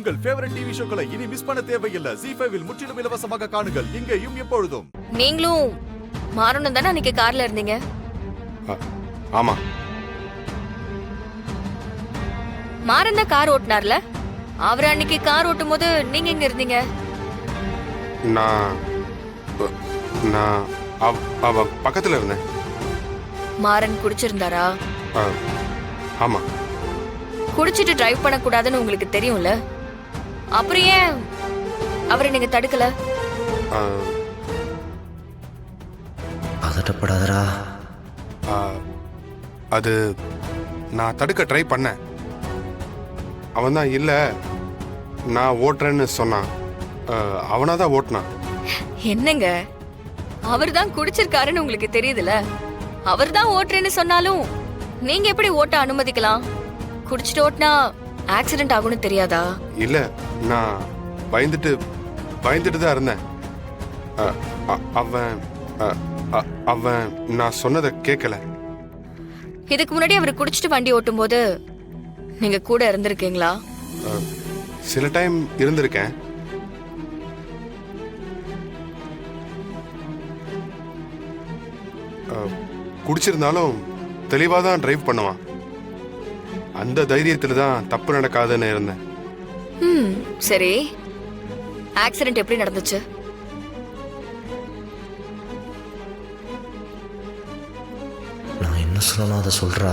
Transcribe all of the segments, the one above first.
உங்கள் favourite TV ஷோக்களை இனி miss பண்ண தேவையில்லை. ZEE5 இல் முற்றிலும் இலவசமாக காணுங்கள். இங்கேயும் எப்பொழுதும். நீங்களும் மாறணும் தானே அன்னைக்கு கார்ல இருந்தீங்க? ஆமா. மாறன் தான் கார் ஓட்டினார்ல, அவர் அன்னைக்கு கார் ஓட்டும் போது நீங்க எங்க இருந்தீங்க? நான் நான் அவ பக்கத்துல இருந்தேன். மாறன் குடிச்சிருந்தாரா? ஆமா. குடிச்சிட்டு டிரைவ் பண்ண கூடாதுன்னு உங்களுக்கு தெரியும்ல, அப்புறம் ஏன் அவரை நீங்க தடுக்கல? பதட்டப்படாதடா. அது நான் தடுக்க ட்ரை பண்ணேன். அவன் தான் இல்ல நான் ஓட்டுறேன்னு சொன்னான். அவனாதான் ஓட்டுனான். என்னங்க, அவர் தான் குடிச்சிருக்காருன்னு உங்களுக்கு தெரியுதுல, அவர் தான் ஓட்டுறேன்னு சொன்னாலும் நீங்க எப்படி ஓட்ட அனுமதிக்கலாம்? குடிச்சிட்டு ஓட்டினா ஆக்சிடென்ட் ஆகும்னு தெரியாதா? இல்ல, நான் பயந்துட்டு தான் இருந்தேன். அவன் அவன் நான் சொன்னதை கேட்கல. இதுக்கு முன்னாடி அவர் குடிச்சிட்டு வண்டி ஓட்டும் போது நீங்க கூட இருந்திருக்கீங்களா? சில டைம் இருந்திருக்கேன். குடிச்சிருந்தாலும் தெளிவா தான் டிரைவ் பண்ணுவான். அந்த தைரியத்துல தான் தப்பு நடக்காதுன்னு இருந்தேன். சரி, ஆக்சிடென்ட் எப்படி நடந்துச்சு? நான் என்ன சொல்லணும் அதை சொல்றா.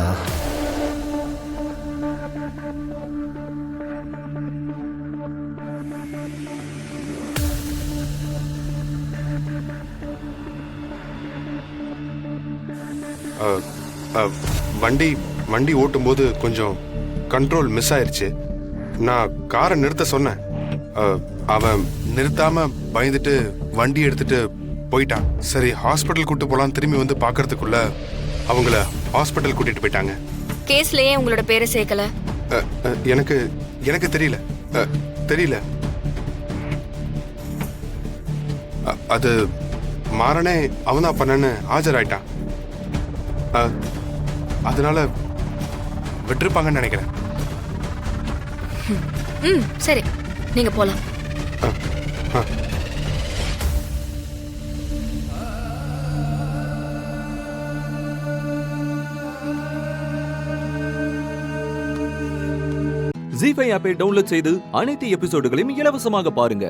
வண்டி ஓட்டும் போது கொஞ்சம் கண்ட்ரோல் மிஸ் ஆயிருச்சு. நான் காரை நிறுத்த சொன்னேன். அவன் நிறுத்தாம பயந்துட்டு வண்டி எடுத்துட்டு போயிட்டான். சரி, ஹாஸ்பிட்டல் கூட்டு போலாம் திரும்பி வந்து பாக்குறதுக்குள்ள அவங்கள ஹாஸ்பிட்டல் கூட்டிட்டு போயிட்டாங்க. கேஸ்லயே உங்களோட பேரை சேர்க்கல? எனக்கு தெரியல. அது மாறனே அவன்தான் பண்ணன்னு ஆஜராயிட்டான். அதனால விட்டுருப்பாங்கன்னு நினைக்கிறேன். சரி, நீங்க போலாம். ZEE5 ஆப்பை டவுன்லோட் செய்து அனைத்து எபிசோடுகளையும் இலவசமாக பாருங்க.